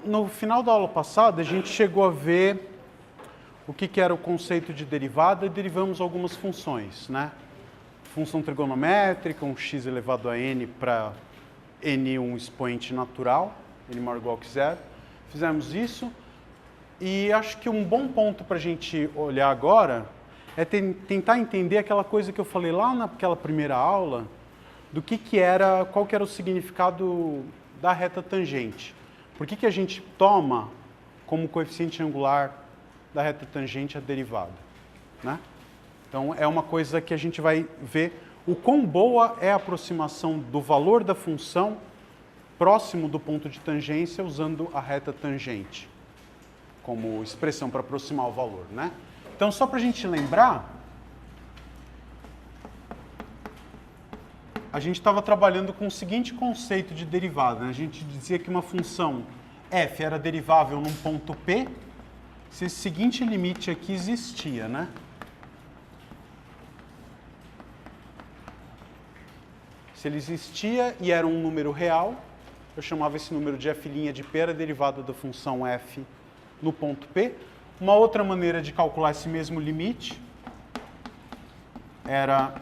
No final da aula passada, a gente chegou a ver o que era o conceito de derivada e derivamos algumas funções, né? Função trigonométrica, um x elevado a n para n um expoente natural, n maior ou igual que zero. Fizemos isso e acho que um bom ponto para a gente olhar agora é tentar entender aquela coisa que eu falei lá naquela primeira aula, do qual que era o significado da reta tangente. Por que a gente toma como coeficiente angular da reta tangente a derivada, né? Então, é uma coisa que a gente vai ver o quão boa é a aproximação do valor da função próximo do ponto de tangência usando a reta tangente como expressão para aproximar o valor, né? Então, só para a gente lembrar, a gente estava trabalhando com o seguinte conceito de derivada, né? A gente dizia que uma função f era derivável num ponto P se esse seguinte limite aqui existia, né? Se ele existia e era um número real, eu chamava esse número de f' de P, era derivada da função f no ponto P. Uma outra maneira de calcular esse mesmo limite era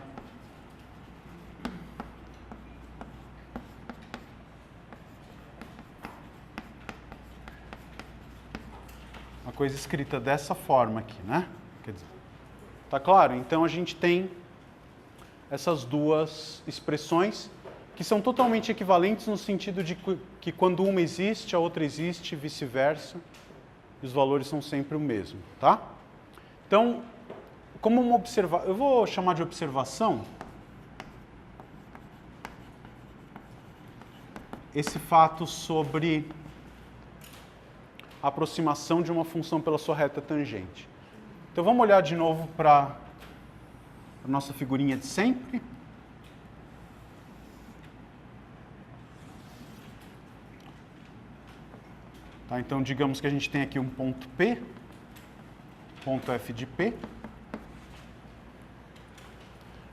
uma coisa escrita dessa forma aqui, né? Quer dizer, tá claro? Então a gente tem essas duas expressões que são totalmente equivalentes no sentido de que quando uma existe, a outra existe, e vice-versa, e os valores são sempre o mesmo, tá? Então, como uma observação, eu vou chamar de observação esse fato sobre a aproximação de uma função pela sua reta tangente. Então vamos olhar de novo para a nossa figurinha de sempre. Tá, então digamos que a gente tem aqui um ponto P, ponto f de P,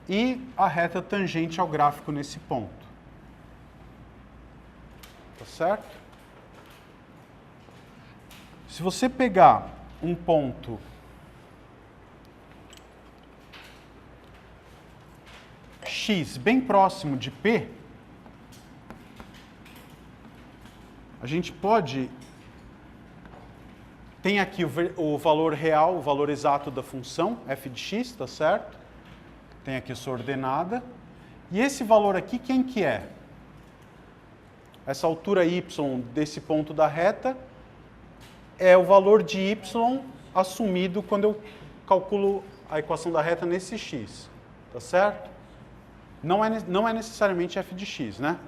e a reta tangente ao gráfico nesse ponto. Tá certo? Se você pegar um ponto x bem próximo de P, a gente pode... Tem aqui o valor real, o valor exato da função, f de x, tá certo? Tem aqui a sua ordenada. E esse valor aqui, quem que é? Essa altura y desse ponto da reta é o valor de y assumido quando eu calculo a equação da reta nesse x, tá certo? Não é necessariamente f de x, né?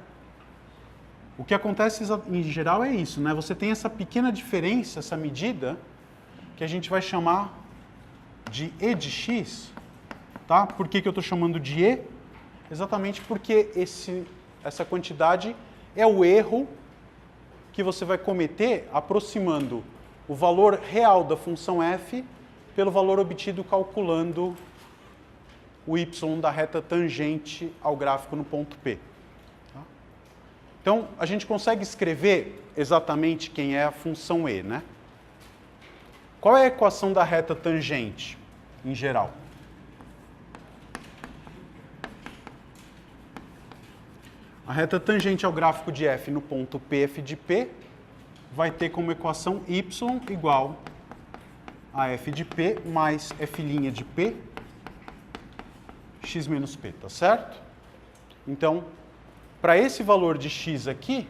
O que acontece em geral é isso, né? Você tem essa pequena diferença, essa medida, que a gente vai chamar de e de x, tá? Por que eu estou chamando de e? Exatamente porque essa quantidade é o erro que você vai cometer aproximando o valor real da função f pelo valor obtido calculando o y da reta tangente ao gráfico no ponto P. Tá? Então, a gente consegue escrever exatamente quem é a função e, né? Qual é a equação da reta tangente, em geral? A reta tangente ao gráfico de f no ponto P, f de P, vai ter como equação y igual a f de P mais f' de P, x menos P, tá certo? Então, para esse valor de x aqui,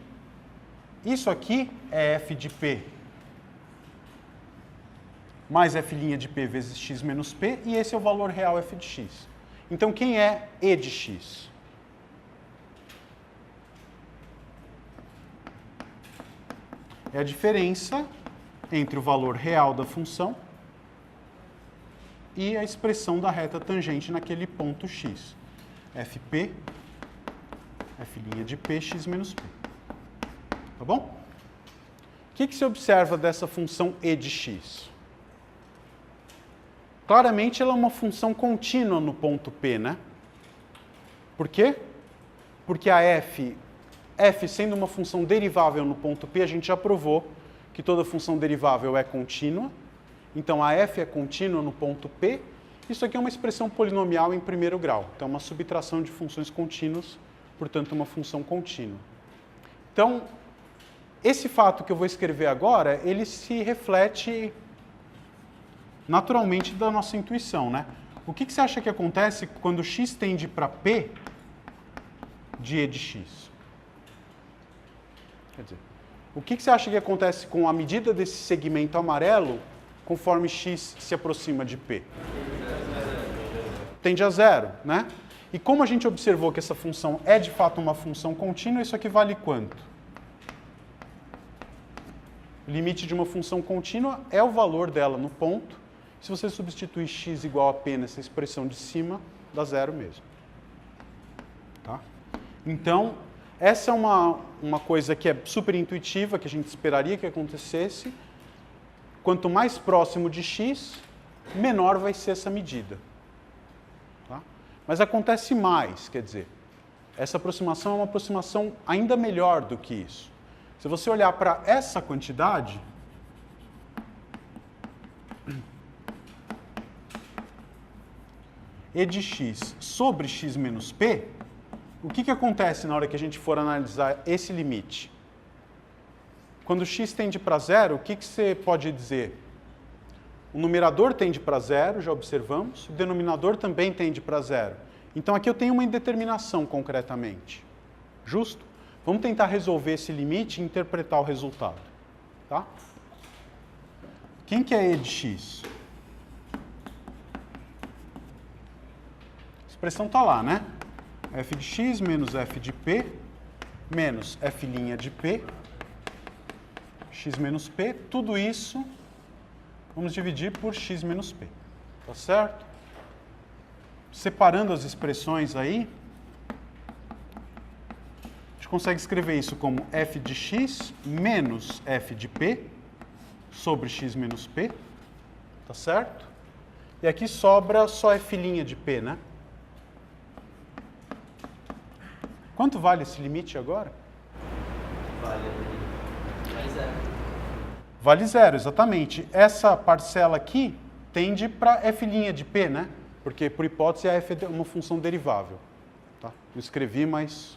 isso aqui é f de P mais f' de P vezes x menos P, e esse é o valor real f de x. Então, quem é e de x? É a diferença entre o valor real da função e a expressão da reta tangente naquele ponto x. fp, f' de p, x menos p. Tá bom? O que se observa dessa função e de x? Claramente ela é uma função contínua no ponto P, né? Por quê? Porque a f sendo uma função derivável no ponto P, a gente já provou que toda função derivável é contínua. Então, a f é contínua no ponto P. Isso aqui é uma expressão polinomial em primeiro grau. Então, é uma subtração de funções contínuas, portanto, uma função contínua. Então, esse fato que eu vou escrever agora, ele se reflete naturalmente da nossa intuição, né? O que você acha que acontece quando x tende para P de E de x? Quer dizer, o que você acha que acontece com a medida desse segmento amarelo conforme x se aproxima de P? Tende a zero, né? E como a gente observou que essa função é de fato uma função contínua, isso aqui vale quanto? O limite de uma função contínua é o valor dela no ponto. Se você substituir x igual a P nessa expressão de cima, dá zero mesmo. Tá? Então, essa é uma coisa que é super intuitiva, que a gente esperaria que acontecesse. Quanto mais próximo de x, menor vai ser essa medida. Tá? Mas acontece mais, quer dizer, essa aproximação é uma aproximação ainda melhor do que isso. Se você olhar para essa quantidade, E de x sobre x menos P, o que acontece na hora que a gente for analisar esse limite? Quando x tende para zero, o que você pode dizer? O numerador tende para zero, já observamos, o denominador também tende para zero. Então aqui eu tenho uma indeterminação concretamente. Justo? Vamos tentar resolver esse limite e interpretar o resultado. Tá? Quem que é E de x? A expressão está lá, né? F de x menos F de P menos F' de P, x menos P, tudo isso vamos dividir por x menos P. Tá certo? Separando as expressões aí, a gente consegue escrever isso como F de x menos F de P sobre x menos P. Tá certo? E aqui sobra só F' de P, né? Quanto vale esse limite agora? Vale zero. Vale zero, exatamente. Essa parcela aqui tende para F' de P, né? Porque, por hipótese, a f é uma função derivável. Tá? Eu escrevi, mas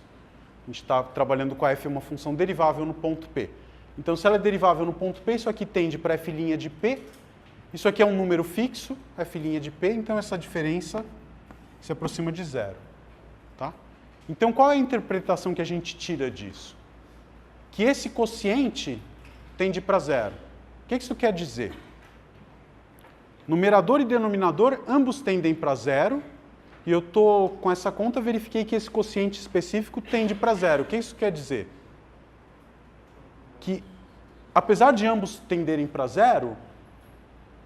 a gente está trabalhando com a f, uma função derivável no ponto P. Então, se ela é derivável no ponto P, isso aqui tende para F' de P. Isso aqui é um número fixo, F' de P, então essa diferença se aproxima de zero. Tá? Então, qual é a interpretação que a gente tira disso? Que esse quociente tende para zero. O que isso quer dizer? Numerador e denominador, ambos tendem para zero, e eu estou com essa conta, verifiquei que esse quociente específico tende para zero. O que isso quer dizer? Que, apesar de ambos tenderem para zero,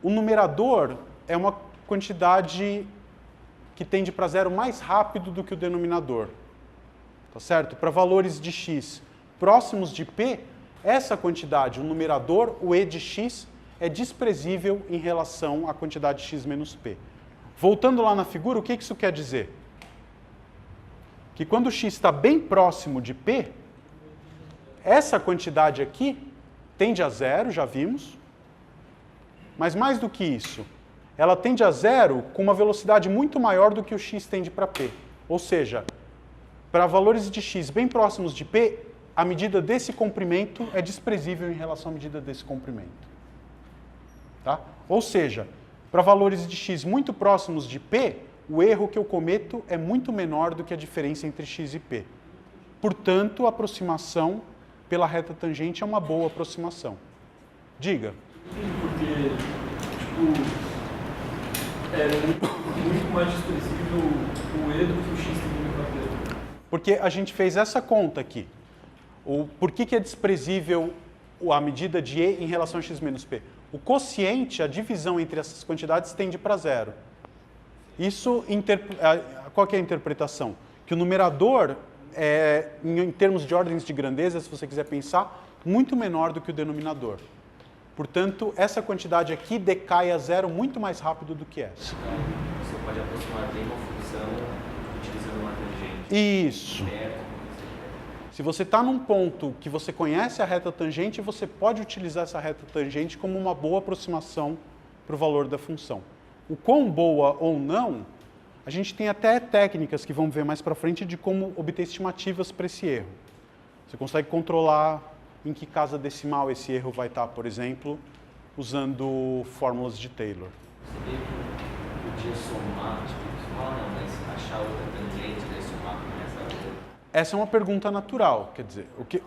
o numerador é uma quantidade que tende para zero mais rápido do que o denominador. Tá certo? Para valores de x próximos de P, essa quantidade, o numerador, o E de x, é desprezível em relação à quantidade x menos P. Voltando lá na figura, o que isso quer dizer? Que quando x está bem próximo de P, essa quantidade aqui tende a zero, já vimos. Mas mais do que isso, ela tende a zero com uma velocidade muito maior do que o x tende para P. Ou seja, para valores de x bem próximos de P, a medida desse comprimento é desprezível em relação à medida desse comprimento. Tá? Ou seja, para valores de x muito próximos de P, o erro que eu cometo é muito menor do que a diferença entre x e P. Portanto, a aproximação pela reta tangente é uma boa aproximação. Diga. Porque, é muito mais desprezível o E do que o x tendendo para P. Porque a gente fez essa conta aqui. Por que é desprezível a medida de E em relação a x menos P? O quociente, a divisão entre essas quantidades, tende para zero. Isso, qual que é a interpretação? Que o numerador é, em termos de ordens de grandeza, se você quiser pensar, muito menor do que o denominador. Portanto, essa quantidade aqui decai a zero muito mais rápido do que essa. Você pode aproximar bem uma função utilizando uma tangente. Isso. Se você está num ponto que você conhece a reta tangente, você pode utilizar essa reta tangente como uma boa aproximação para o valor da função. O quão boa ou não, a gente tem até técnicas que vamos ver mais para frente de como obter estimativas para esse erro. Você consegue controlar em que casa decimal esse erro vai estar, por exemplo, usando fórmulas de Taylor. Você podia somar, não, mas achar outra tangente, daí somar com essa outra. Essa é uma pergunta natural, quer dizer, o que...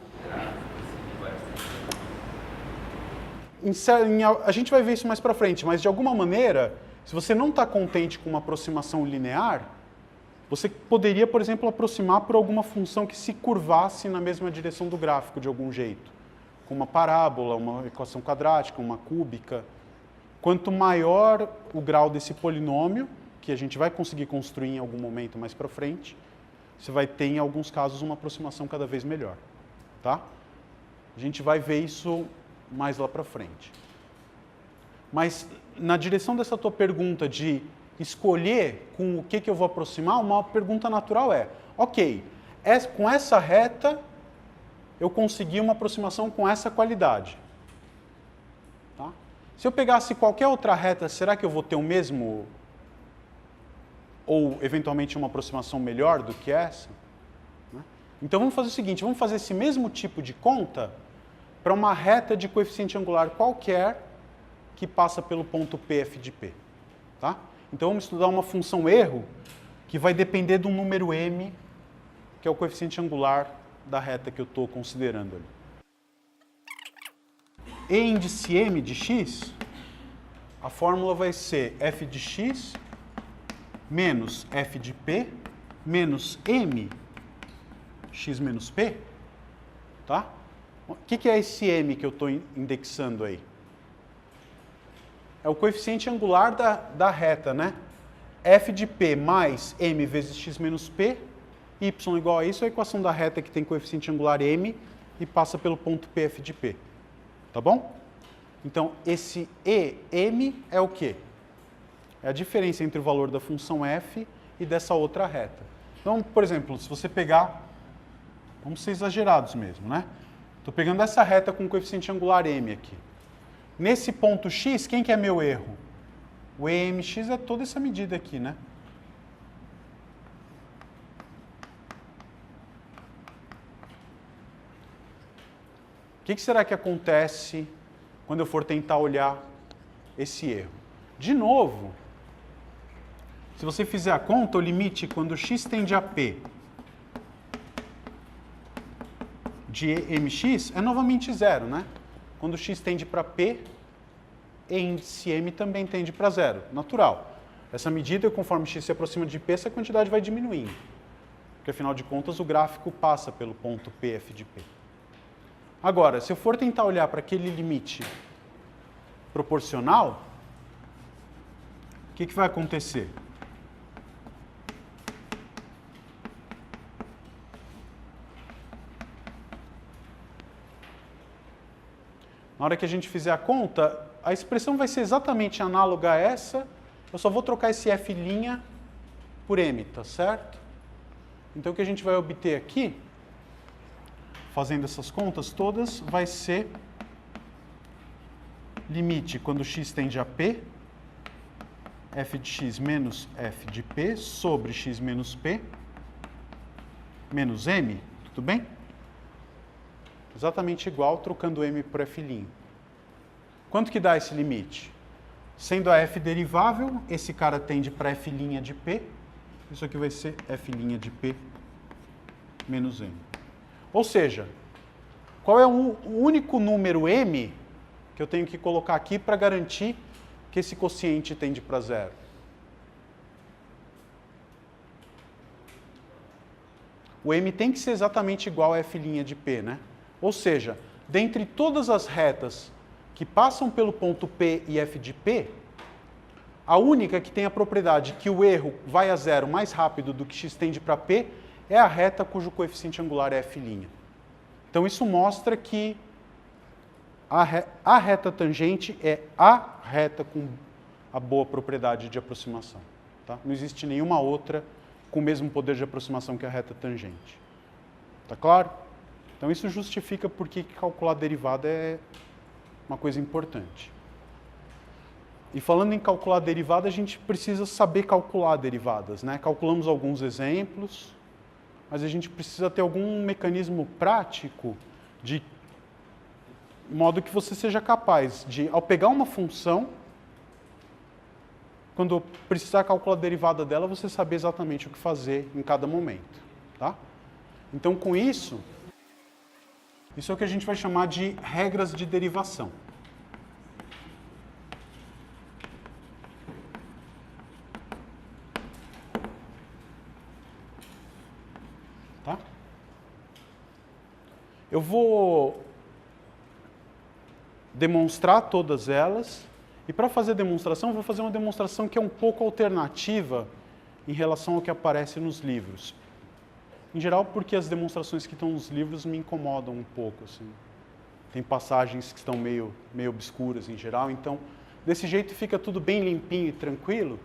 A gente vai ver isso mais para frente, mas de alguma maneira, se você não está contente com uma aproximação linear, você poderia, por exemplo, aproximar por alguma função que se curvasse na mesma direção do gráfico de algum jeito, com uma parábola, uma equação quadrática, uma cúbica. Quanto maior o grau desse polinômio, que a gente vai conseguir construir em algum momento mais para frente, você vai ter, em alguns casos, uma aproximação cada vez melhor. Tá? A gente vai ver isso mais lá para frente. Mas, na direção dessa tua pergunta de escolher com o que eu vou aproximar, uma pergunta natural é, ok, com essa reta eu consegui uma aproximação com essa qualidade. Tá? Se eu pegasse qualquer outra reta, será que eu vou ter o mesmo, ou eventualmente uma aproximação melhor do que essa? Então vamos fazer o seguinte, vamos fazer esse mesmo tipo de conta para uma reta de coeficiente angular qualquer que passa pelo ponto P, F de P. Tá? Então vamos estudar uma função erro que vai depender de um número m, que é o coeficiente angular da reta que eu estou considerando ali. E índice m de x, a fórmula vai ser f de x menos f de p menos m x menos p. Tá? O que é esse m que eu estou indexando aí? É o coeficiente angular da reta, né? F de P mais M vezes x menos P, y igual a isso, é a equação da reta que tem coeficiente angular M e passa pelo ponto PF de P. Tá bom? Então, esse EM é o quê? É a diferença entre o valor da função f e dessa outra reta. Então, por exemplo, se você pegar, vamos ser exagerados mesmo, né? Estou pegando essa reta com coeficiente angular m aqui. Nesse ponto x, quem que é meu erro? O EMX é toda essa medida aqui, né? O que será que acontece quando eu for tentar olhar esse erro? De novo, se você fizer a conta, o limite quando x tende a P de EMX é novamente zero, né? Quando x tende para P, e índice m também tende para zero. Natural. Essa medida, conforme x se aproxima de P, essa quantidade vai diminuindo. Porque, afinal de contas, o gráfico passa pelo ponto PF de P. Agora, se eu for tentar olhar para aquele limite proporcional, o que vai acontecer? Na hora que a gente fizer a conta, a expressão vai ser exatamente análoga a essa, eu só vou trocar esse f' por m, tá certo? Então o que a gente vai obter aqui, fazendo essas contas todas, vai ser limite quando x tende a P, f de x menos f de P sobre x menos P, menos m, tudo bem? Exatamente igual, trocando m por f'. Quanto que dá esse limite? Sendo a f derivável, esse cara tende para f' de P, isso aqui vai ser f' de P menos m. Ou seja, qual é o único número m que eu tenho que colocar aqui para garantir que esse quociente tende para zero? O m tem que ser exatamente igual a f' de P, né? Ou seja, dentre todas as retas que passam pelo ponto P e F de P, a única que tem a propriedade que o erro vai a zero mais rápido do que x tende para P é a reta cujo coeficiente angular é F'. Então isso mostra que a reta tangente é a reta com a boa propriedade de aproximação. Tá? Não existe nenhuma outra com o mesmo poder de aproximação que a reta tangente. Tá claro? Então isso justifica por que calcular derivada é uma coisa importante. E falando em calcular derivada, a gente precisa saber calcular derivadas, né? Calculamos alguns exemplos, mas a gente precisa ter algum mecanismo prático de modo que você seja capaz de, ao pegar uma função, quando precisar calcular a derivada dela, você saber exatamente o que fazer em cada momento, tá? Então, com isso é o que a gente vai chamar de regras de derivação. Tá? Eu vou demonstrar todas elas, e para fazer a demonstração, eu vou fazer uma demonstração que é um pouco alternativa em relação ao que aparece nos livros. Em geral, porque as demonstrações que estão nos livros me incomodam um pouco, assim. Tem passagens que estão meio obscuras em geral, então, desse jeito fica tudo bem limpinho e tranquilo.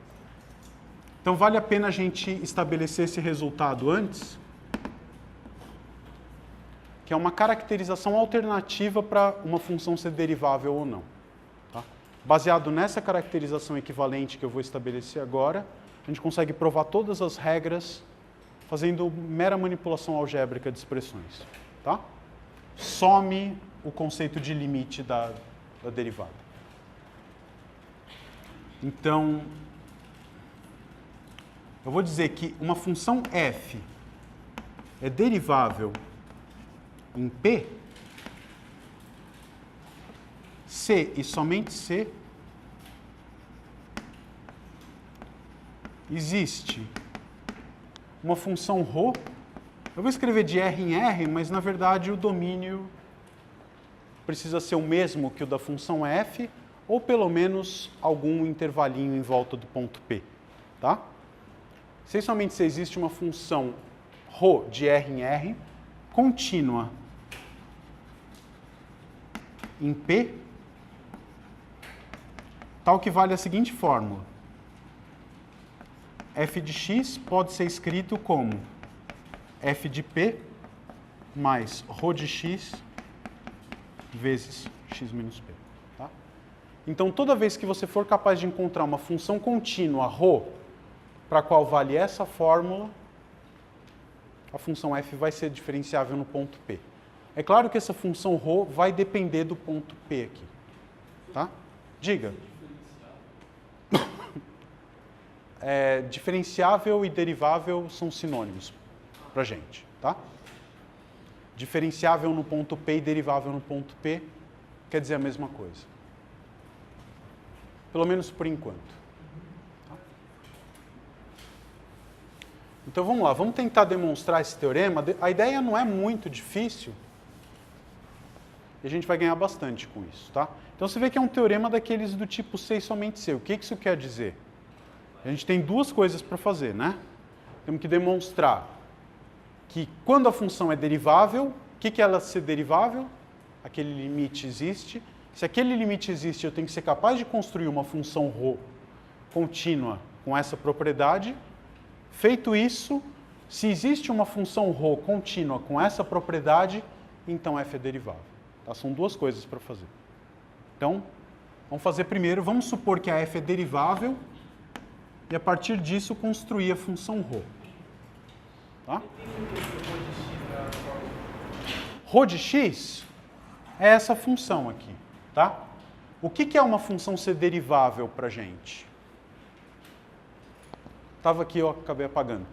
Então, vale a pena a gente estabelecer esse resultado antes, que é uma caracterização alternativa para uma função ser derivável ou não. Tá? Baseado nessa caracterização equivalente que eu vou estabelecer agora, a gente consegue provar todas as regras fazendo mera manipulação algébrica de expressões. Tá? Some o conceito de limite da derivada. Então, eu vou dizer que uma função f é derivável em P, se e somente se existe uma função ρ. Eu vou escrever de R em R, mas na verdade o domínio precisa ser o mesmo que o da função f, ou pelo menos algum intervalinho em volta do ponto P. Tá? Se e somente se existe uma função ρ de R em R, contínua em P, tal que vale a seguinte fórmula. F de x pode ser escrito como f de P mais ρ de x vezes x menos P. Tá? Então, toda vez que você for capaz de encontrar uma função contínua ρ, para a qual vale essa fórmula, a função f vai ser diferenciável no ponto P. É claro que essa função ρ vai depender do ponto P aqui. Tá? Diga. Diferenciável e derivável são sinônimos para a gente. Tá? Diferenciável no ponto P e derivável no ponto P quer dizer a mesma coisa. Pelo menos por enquanto. Tá? Então vamos lá, vamos tentar demonstrar esse teorema. A ideia não é muito difícil. E a gente vai ganhar bastante com isso, tá? Então você vê que é um teorema daqueles do tipo se e somente se. O que isso quer dizer? A gente tem duas coisas para fazer, né? Temos que demonstrar que quando a função é derivável, o que é ela ser derivável? Aquele limite existe. Se aquele limite existe, eu tenho que ser capaz de construir uma função ρ contínua com essa propriedade. Feito isso, se existe uma função ρ contínua com essa propriedade, então f é derivável. Tá? São duas coisas para fazer. Então, vamos fazer primeiro, vamos supor que a f é derivável e a partir disso construir a função ρ. Tá? Ρ de x é essa função aqui. Tá? O que é uma função ser derivável para a gente? Estava aqui, eu acabei apagando.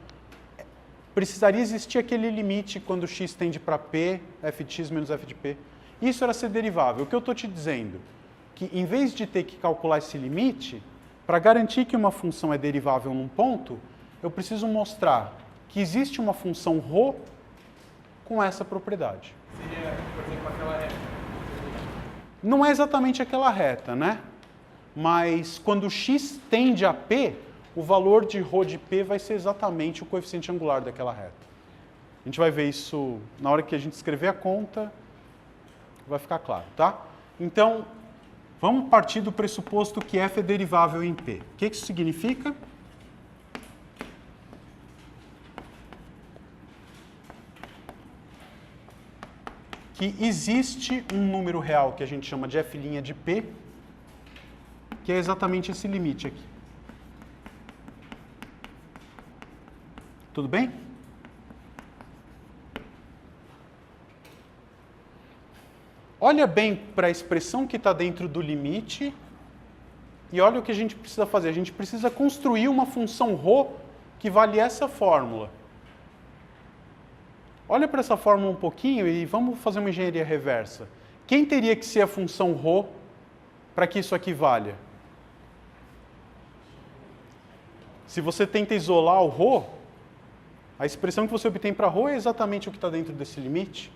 Precisaria existir aquele limite quando x tende para p, f de x menos f de p. Isso era ser derivável. O que eu estou te dizendo? Que em vez de ter que calcular esse limite, para garantir que uma função é derivável num ponto, eu preciso mostrar que existe uma função ρ com essa propriedade. Seria, por exemplo, aquela reta. Não é exatamente aquela reta, né? Mas quando x tende a p, o valor de ρ de p vai ser exatamente o coeficiente angular daquela reta. A gente vai ver isso na hora que a gente escrever a conta, vai ficar claro, tá? Então, vamos partir do pressuposto que f é derivável em p. O que isso significa? que existe um número real que a gente chama de f' de P, que é exatamente esse limite aqui. Tudo bem? Olha bem para a expressão que está dentro do limite e olha o que a gente precisa fazer. A gente precisa construir uma função ρ que vale essa fórmula. Olha para essa fórmula um pouquinho e vamos fazer uma engenharia reversa. Quem teria que ser a função ρ para que isso aqui valha? Se você tenta isolar o ρ, a expressão que você obtém para ρ é exatamente o que está dentro desse limite.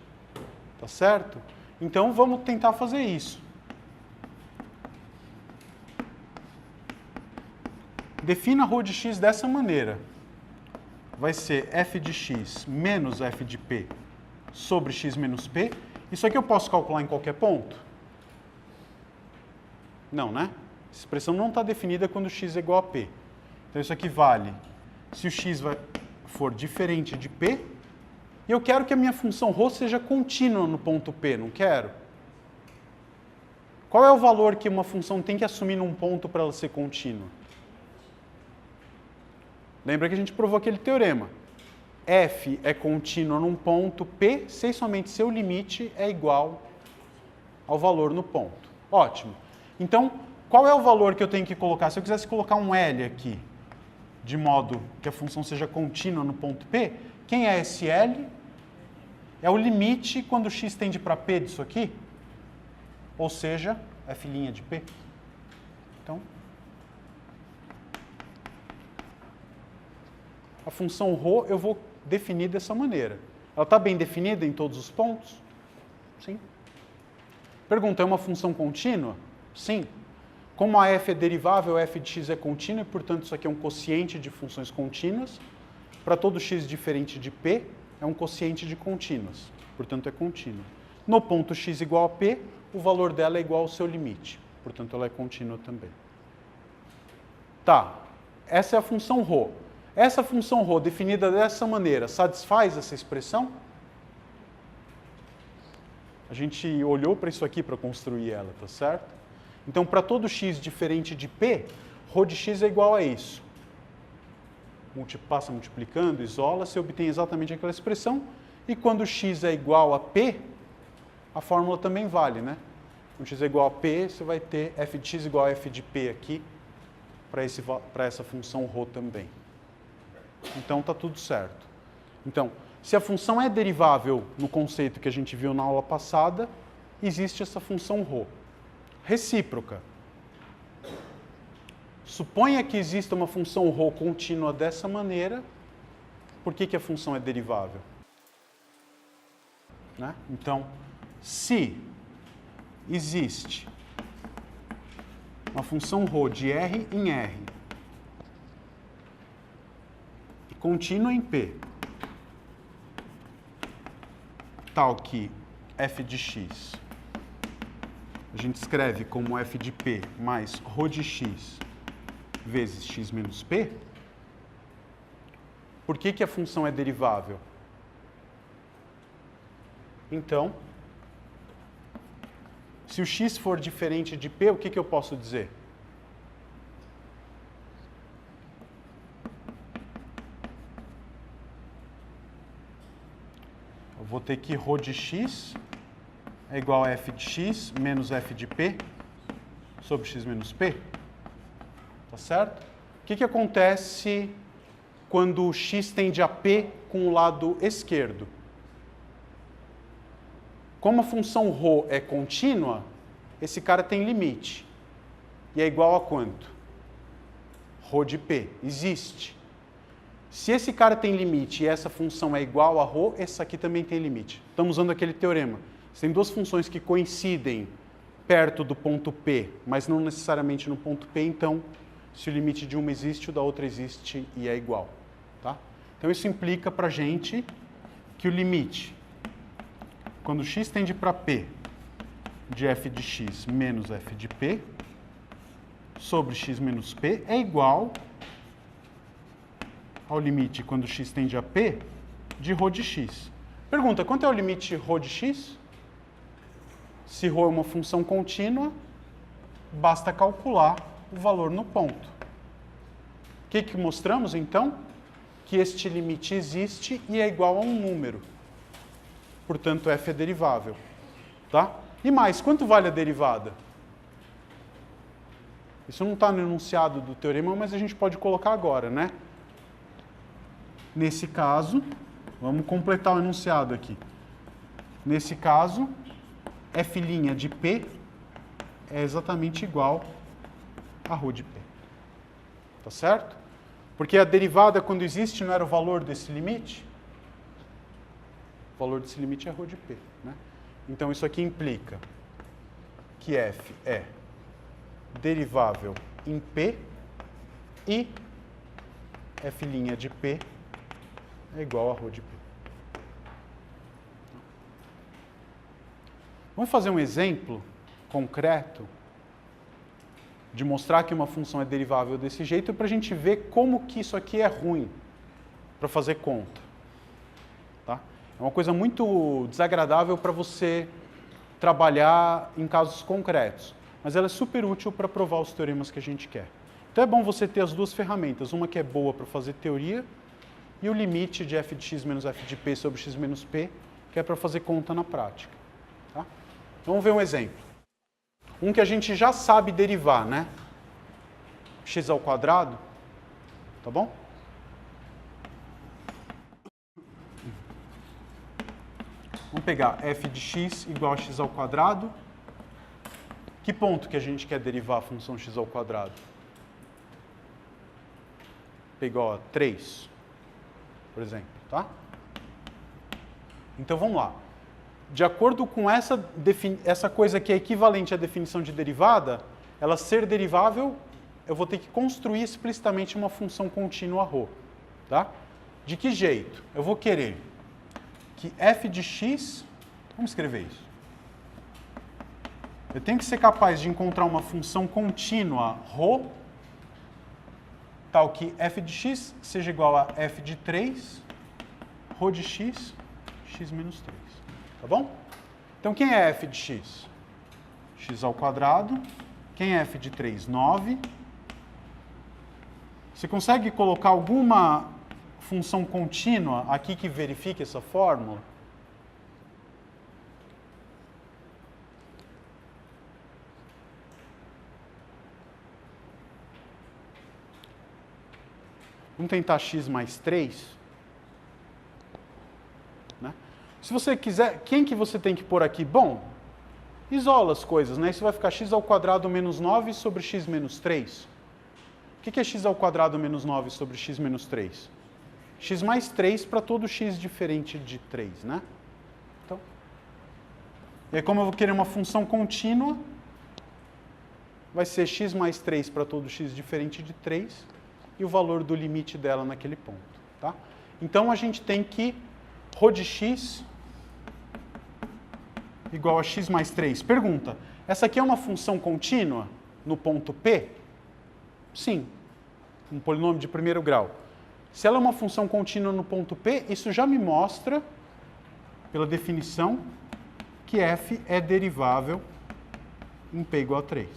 Tá certo? Então vamos tentar fazer isso. Defina ρ de x dessa maneira. Vai ser f de x menos f de p sobre x menos p. Isso aqui eu posso calcular em qualquer ponto? Não, né? Essa expressão não está definida quando x é igual a p. Então isso aqui vale se o x for diferente de p, e eu quero que a minha função ρ seja contínua no ponto P, não quero? Qual é o valor que uma função tem que assumir num ponto para ela ser contínua? Lembra que a gente provou aquele teorema. F é contínua num ponto P se e somente seu limite é igual ao valor no ponto. Ótimo. Então, qual é o valor que eu tenho que colocar? Se eu quisesse colocar um L aqui, de modo que a função seja contínua no ponto P, quem é esse L? É o limite quando x tende para P disso aqui, ou seja, f' de P. Então, a função ρ eu vou definir dessa maneira. Ela está bem definida em todos os pontos? Sim. Pergunta, é uma função contínua? Sim. Como a f é derivável, f de x é contínua, e, portanto, isso aqui é um quociente de funções contínuas. Para todo x diferente de p, é um quociente de contínuas, portanto, é contínua. No ponto x igual a p, o valor dela é igual ao seu limite, portanto, ela é contínua também. Tá, essa é a função ρ. Essa função ρ, definida dessa maneira, satisfaz essa expressão? A gente olhou para isso aqui para construir ela, tá certo? Então, para todo x diferente de p, ρ de x é igual a isso. Passa multiplicando, isola, você obtém exatamente aquela expressão. E quando x é igual a p, a fórmula também vale, né? Quando x é igual a p, você vai ter f de x igual a f de p aqui, para essa função ρ também. Então, está tudo certo. Então, se a função é derivável no conceito que a gente viu na aula passada, existe essa função ρ. Recíproca. Suponha que exista uma função ρ contínua dessa maneira, por que a função é derivável? Né? Então, se existe uma função ρ de R em R, contínua em P, tal que f de x a gente escreve como f de P mais ρ de x vezes x menos p, por que a função é derivável? Então, se o x for diferente de p, o que eu posso dizer? Eu vou ter que ρ de x é igual a f de x menos f de p sobre x menos p. Tá certo? O que acontece quando o x tende a p com o lado esquerdo? Como a função ρ é contínua, esse cara tem limite. E é igual a quanto? Ρ de p. Existe. Se esse cara tem limite e essa função é igual a ρ, essa aqui também tem limite. Estamos usando aquele teorema. Você tem duas funções que coincidem perto do ponto P, mas não necessariamente no ponto P, então, se o limite de uma existe, o da outra existe e é igual. Tá? Então, isso implica para a gente que o limite, quando x tende para P, de f de x menos f de p, sobre x menos p, é igual ao limite, quando x tende a p, de ρ de x. Pergunta, quanto é o limite ρ de x? Se ρ é uma função contínua, basta calcular o valor no ponto. O que mostramos, então? Que este limite existe e é igual a um número. Portanto, f é derivável. Tá? E mais, quanto vale a derivada? Isso não está no enunciado do teorema, mas a gente pode colocar agora, né? Nesse caso, vamos completar o enunciado aqui. Nesse caso, f' de P é exatamente igual a ρ de P. Tá certo? Porque a derivada, quando existe, não era o valor desse limite? O valor desse limite é ρ de P. Né? Então, isso aqui implica que f é derivável em P e f' de P é igual a ρ de P. Vamos fazer um exemplo concreto de mostrar que uma função é derivável desse jeito para a gente ver como que isso aqui é ruim para fazer conta. Tá? É uma coisa muito desagradável para você trabalhar em casos concretos, mas ela é super útil para provar os teoremas que a gente quer. Então é bom você ter as duas ferramentas, uma que é boa para fazer teoria e o limite de f de x menos f de p sobre x menos p, que é para fazer conta na prática. Tá? Vamos ver um exemplo. Um que a gente já sabe derivar, né? X ao quadrado, tá bom? Vamos pegar f de x igual a x ao quadrado. Que ponto que a gente quer derivar a função x ao quadrado? Igual a 3, por exemplo, tá? Então vamos lá. De acordo com essa coisa que é equivalente à definição de derivada, ela ser derivável, eu vou ter que construir explicitamente uma função contínua ρ. Tá? De que jeito? Eu vou querer que f de x... Vamos escrever isso. Eu tenho que ser capaz de encontrar uma função contínua ρ, tal que f de x seja igual a f de 3, ρ de x, x menos 3. Tá bom? Então, quem é f de x? X ao quadrado. Quem é f de 3? 9. Você consegue colocar alguma função contínua aqui que verifique essa fórmula? Vamos tentar x mais 3. Né? Se você quiser, quem que você tem que pôr aqui? Bom, isola as coisas, né? Isso vai ficar x ao quadrado menos 9 sobre x menos 3. O que é x ao quadrado menos 9 sobre x menos 3? X mais 3 para todo x diferente de 3, né? Então, e aí como eu vou querer uma função contínua, vai ser x mais 3 para todo x diferente de 3 e o valor do limite dela naquele ponto, tá? Então, a gente tem que ρ de x igual a x mais 3. Pergunta, essa aqui é uma função contínua no ponto P? Sim, um polinômio de primeiro grau. Se ela é uma função contínua no ponto P, isso já me mostra, pela definição, que f é derivável em P igual a 3.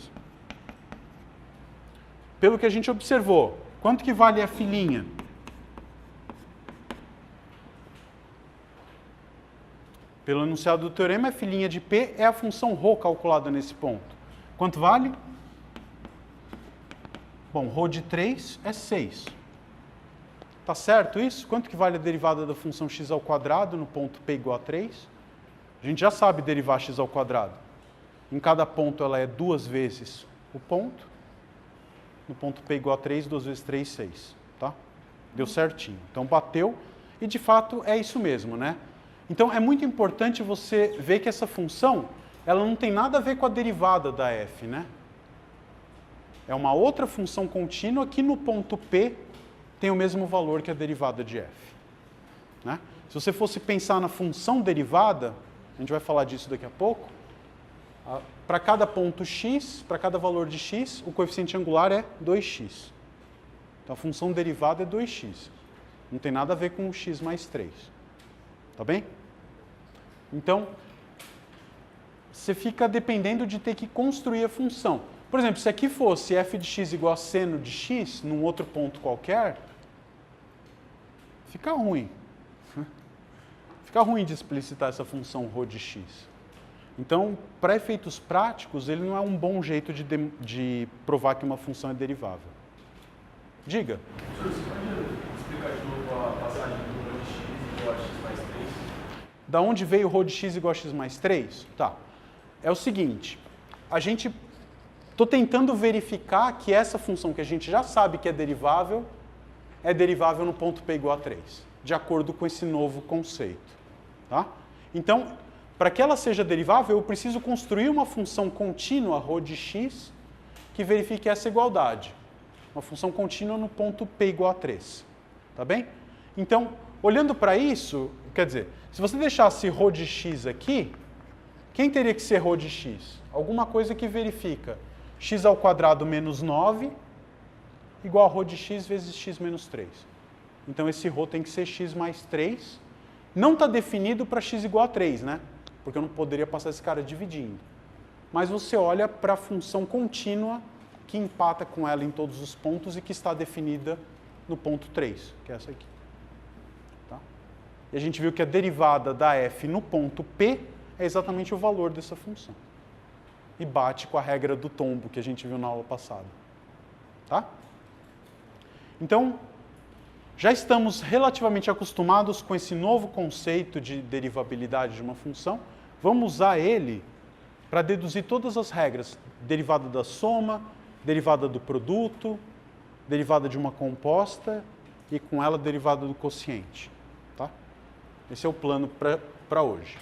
Pelo que a gente observou, quanto que vale f'? Pelo enunciado do teorema, f' de P é a função ρ calculada nesse ponto. Quanto vale? Bom, ρ de 3 é 6. Tá certo isso? Quanto que vale a derivada da função x ao quadrado no ponto P igual a 3? A gente já sabe derivar x ao quadrado. Em cada ponto ela é 2 vezes o ponto. No ponto P igual a 3, 2 vezes 3, 6. Tá? Deu certinho. Então bateu e de fato é isso mesmo, né? Então é muito importante você ver que essa função, ela não tem nada a ver com a derivada da f, né? É uma outra função contínua que no ponto P tem o mesmo valor que a derivada de f. Né? Se você fosse pensar na função derivada, a gente vai falar disso daqui a pouco, para cada ponto x, para cada valor de x, o coeficiente angular é 2x. Então a função derivada é 2x. Não tem nada a ver com x mais 3. Tá bem? Então, você fica dependendo de ter que construir a função. Por exemplo, se aqui fosse f de x igual a seno de x, num outro ponto qualquer, fica ruim. Fica ruim de explicitar essa função ρ de x. Então, para efeitos práticos, ele não é um bom jeito de provar que uma função é derivável. Diga. Professor, você pode explicar de novo a passagem do ρ de x igual a x mais 3? Da onde veio ρ de x igual a x mais 3? Tá. É o seguinte, estou tentando verificar que essa função que a gente já sabe que é derivável no ponto p igual a 3, de acordo com esse novo conceito. Tá? Então, para que ela seja derivável, eu preciso construir uma função contínua, ρ de x, que verifique essa igualdade. Uma função contínua no ponto p igual a 3. Tá bem? Então, olhando para isso, quer dizer, se você deixasse ρ de x aqui, quem teria que ser ρ de x? Alguma coisa que verifica x ao quadrado menos 9 igual a ρ de x vezes x menos 3. Então, esse ρ tem que ser x mais 3. Não está definido para x igual a 3, né? Porque eu não poderia passar esse cara dividindo. Mas você olha para a função contínua que empata com ela em todos os pontos e que está definida no ponto 3, que é essa aqui. Tá? E a gente viu que a derivada da f no ponto P é exatamente o valor dessa função. E bate com a regra do tombo que a gente viu na aula passada. Tá? Então, já estamos relativamente acostumados com esse novo conceito de derivabilidade de uma função. Vamos usar ele para deduzir todas as regras. Derivada da soma, derivada do produto, derivada de uma composta e com ela derivada do quociente. Tá? Esse é o plano para hoje.